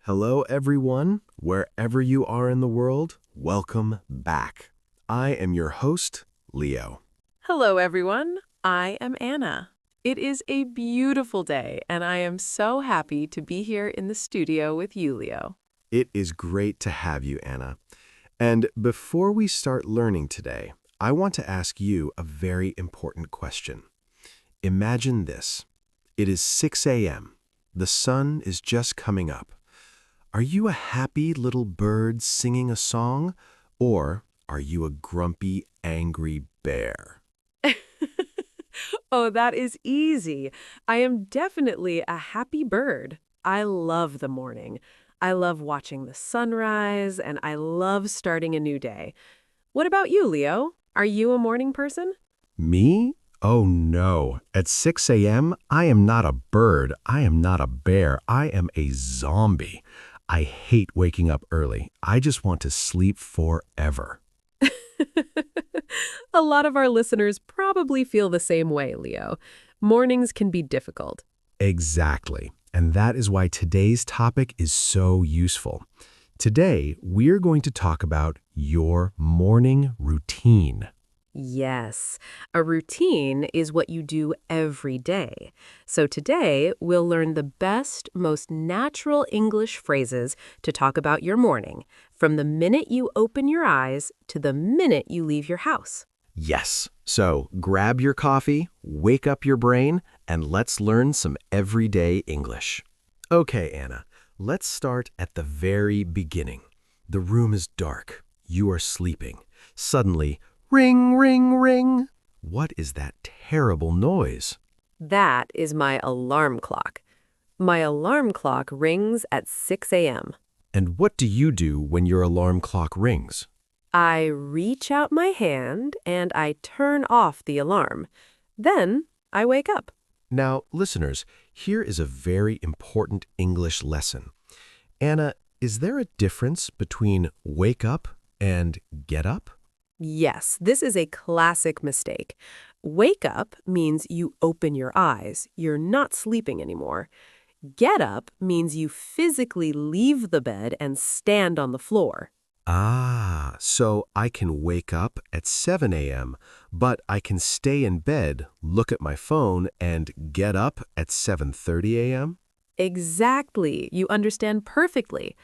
Hello, everyone. Wherever you are in the world, welcome back. I am your host, Leo. Hello, everyone. I am Anna. It is a beautiful day, and I am so happy to be here in the studio with you, Leo. It is great to have you, Anna. And before we start learning today, I want to ask you a very important question. Imagine this. It is 6 a.m. The sun is just coming up. Are you a happy little bird singing a song, or are you a grumpy, angry bear? Oh, that is easy. I am definitely a happy bird. I love the morning. I love watching the sunrise, and I love starting a new day. What about you, Leo? Are you a morning person? Me? Oh no. At 6 a.m., I am not a bird. I am not a bear. I am a zombie. I hate waking up early. I just want to sleep forever. A lot of our listeners probably feel the same way, Leo. Mornings can be difficult. Exactly. And that is why today's topic is so useful. Today, we're going to talk about your morning routine. Yes, a routine is what you do every day. So today, we'll learn the best, most natural English phrases to talk about your morning, from the minute you open your eyes to the minute you leave your house. Yes. So grab your coffee, wake up your brain, and let's learn some everyday English. Okay, Anna, let's start at the very beginning. The room is dark. You are sleeping. Suddenly, ring, ring, ring. What is that terrible noise? That is my alarm clock. My alarm clock rings at 6 a.m. And what do you do when your alarm clock rings? I reach out my hand and I turn off the alarm. Then I wake up. Now, listeners, here is a very important English lesson. Anna, is there a difference between wake up and get up? Yes, this is a classic mistake. Wake up means you open your eyes. You're not sleeping anymore. Get up means you physically leave the bed and stand on the floor. Ah, so I can wake up at 7 a.m., but I can stay in bed, look at my phone, and get up at 7:30 a.m.? Exactly. You understand perfectly.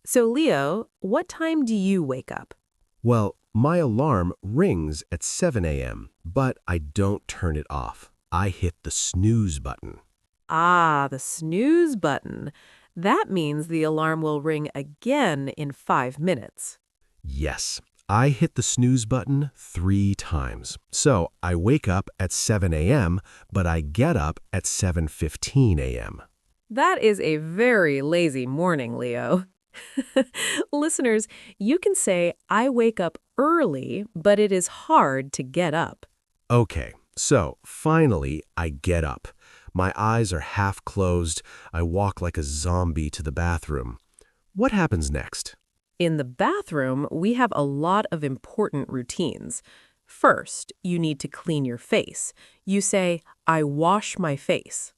So, Leo, what time do you wake up? Well, my alarm rings at 7 a.m., but I don't turn it off. I hit the snooze button. Ah, the snooze button. That means the alarm will ring again in 5 minutes. Yes, I hit the snooze button 3 times. So I wake up at 7 a.m., but I get up at 7:15 a.m. That is a very lazy morning, Leo. Listeners, you can say, I wake up early, but it is hard to get up. Okay, so finally I get up. My eyes are half closed. I walk like a zombie to the bathroom. What happens next? In the bathroom, we have a lot of important routines. First, you need to clean your face. You say, I wash my face.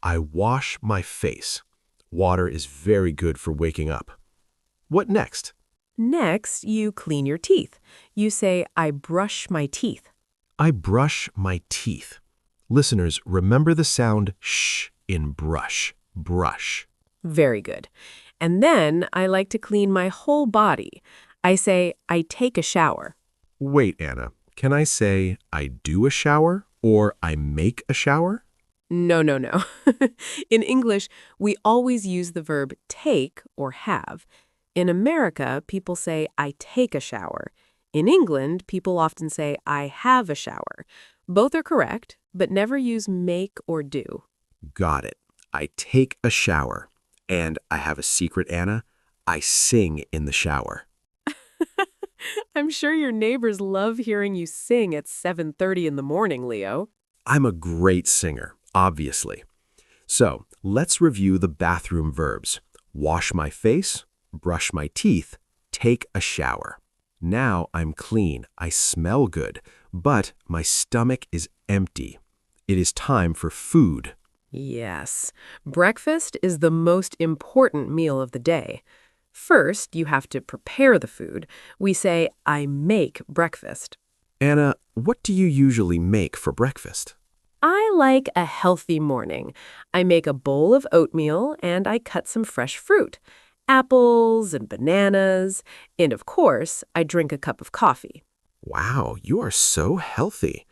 I wash my face. Water is very good for waking up. What next? Next, you clean your teeth. You say, I brush my teeth. I brush my teeth. Listeners, remember the sound sh in brush. Brush. Very good. And then I like to clean my whole body. I say, I take a shower. Wait, Anna. Can I say I do a shower or I make a shower? No, no, no. In English, we always use the verb take or have. In America, people say, I take a shower. In England, people often say, I have a shower. Both are correct, but never use make or do. Got it. I take a shower. And I have a secret, Anna. I sing in the shower. I'm sure your neighbors love hearing you sing at 7:30 in the morning, Leo. I'm a great singer, obviously. So let's review the bathroom verbs. Wash my face, brush my teeth, take a shower. Now I'm clean, I smell good, but my stomach is empty. It is time for food. Yes. Breakfast is the most important meal of the day. First, you have to prepare the food. We say, I make breakfast. Anna, what do you usually make for breakfast? I like a healthy morning. I make a bowl of oatmeal and I cut some fresh fruit, apples and bananas, and of course, I drink a cup of coffee. Wow, you are so healthy.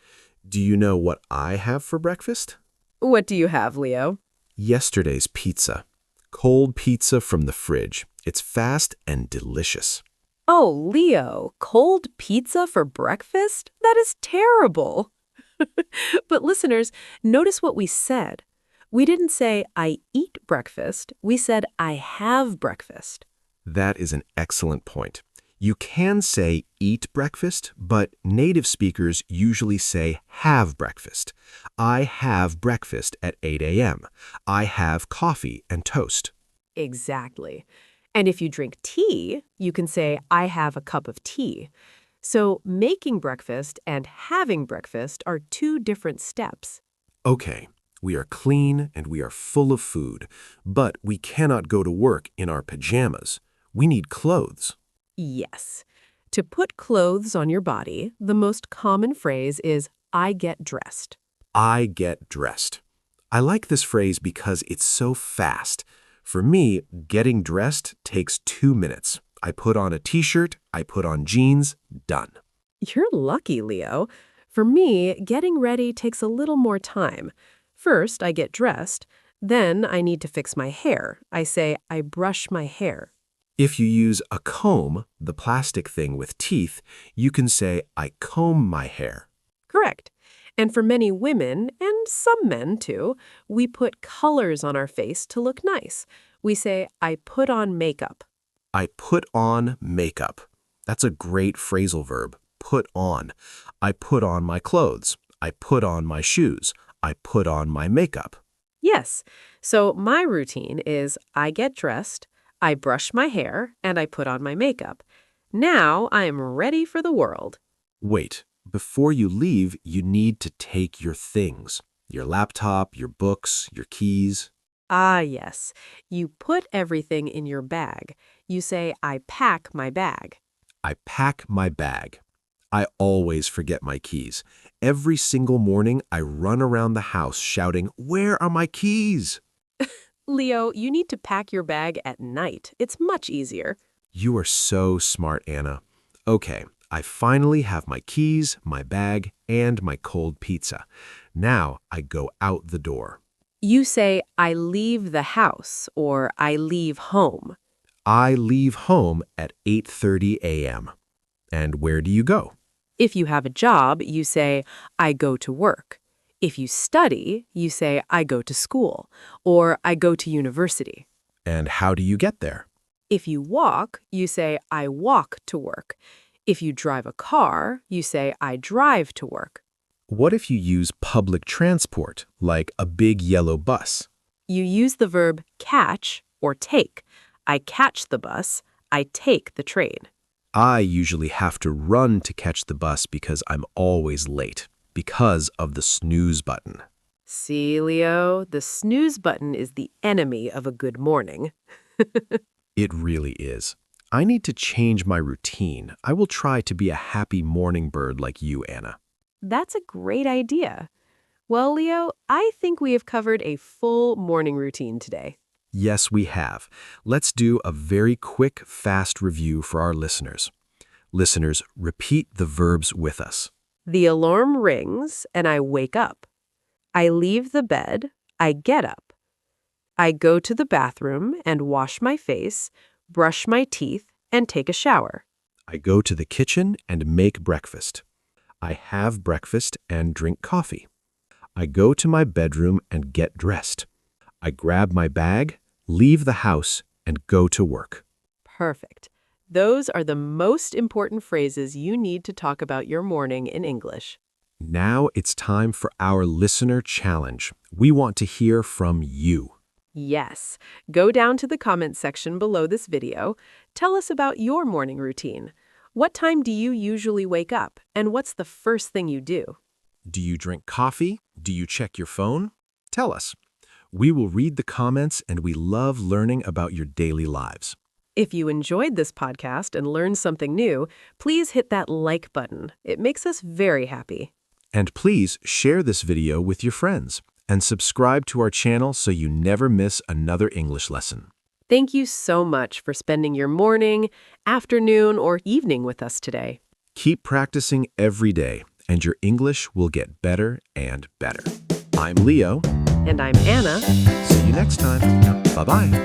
Do you know what I have for breakfast? What do you have, Leo? Yesterday's pizza. Cold pizza from the fridge. It's fast and delicious. Oh, Leo, cold pizza for breakfast? That is terrible. But listeners, notice what we said. We didn't say, I eat breakfast. We said, I have breakfast. That is an excellent point. You can say eat breakfast, but native speakers usually say have breakfast. I have breakfast at 8 a.m. I have coffee and toast. Exactly. And if you drink tea, you can say, I have a cup of tea. So making breakfast and having breakfast are two different steps. Okay, we are clean and we are full of food, but we cannot go to work in our pajamas. We need clothes. Yes. To put clothes on your body, the most common phrase is, I get dressed. I get dressed. I like this phrase because it's so fast. For me, getting dressed takes 2 minutes. I put on a t-shirt, I put on jeans, done. You're lucky, Leo. For me, getting ready takes a little more time. First, I get dressed. Then I need to fix my hair. I say, I brush my hair. If you use a comb, the plastic thing with teeth, you can say, I comb my hair. Correct. And for many women, and some men too, we put colors on our face to look nice. We say, I put on makeup. I put on makeup. That's a great phrasal verb, put on. I put on my clothes. I put on my shoes. I put on my makeup. Yes. So my routine is I get dressed, I brush my hair, and I put on my makeup. Now I am ready for the world. Wait, before you leave, you need to take your things. Your laptop, your books, your keys. Ah, yes. You put everything in your bag. You say, I pack my bag. I pack my bag. I always forget my keys. Every single morning, I run around the house shouting, Where are my keys? Leo, you need to pack your bag at night. It's much easier. You are so smart, Anna. Okay, I finally have my keys, my bag, and my cold pizza. Now I go out the door. You say, I leave the house, or I leave home. I leave home at 8:30 a.m. And where do you go? If you have a job, you say, I go to work. If you study, you say, I go to school, or I go to university. And how do you get there? If you walk, you say, I walk to work. If you drive a car, you say, I drive to work. What if you use public transport, like a big yellow bus? You use the verb catch or take. I catch the bus. I take the train. I usually have to run to catch the bus because I'm always late, because of the snooze button. See, Leo, the snooze button is the enemy of a good morning. It really is. I need to change my routine. I will try to be a happy morning bird like you, Anna. That's a great idea. Well, Leo, I think we have covered a full morning routine today. Yes, we have. Let's do a very quick, fast review for our listeners. Listeners, repeat the verbs with us. The alarm rings and I wake up. I leave the bed. I get up. I go to the bathroom and wash my face, brush my teeth, and take a shower. I go to the kitchen and make breakfast. I have breakfast and drink coffee. I go to my bedroom and get dressed. I grab my bag, leave the house, and go to work. Perfect. Those are the most important phrases you need to talk about your morning in English. Now it's time for our listener challenge. We want to hear from you. Yes. Go down to the comments section below this video. Tell us about your morning routine. What time do you usually wake up, and what's the first thing you do? Do you drink coffee? Do you check your phone? Tell us. We will read the comments and we love learning about your daily lives. If you enjoyed this podcast and learned something new, please hit that like button. It makes us very happy. And please share this video with your friends and subscribe to our channel so you never miss another English lesson. Thank you so much for spending your morning, afternoon, or evening with us today. Keep practicing every day, and your English will get better and better. I'm Leo. And I'm Anna. See you next time. Bye-bye.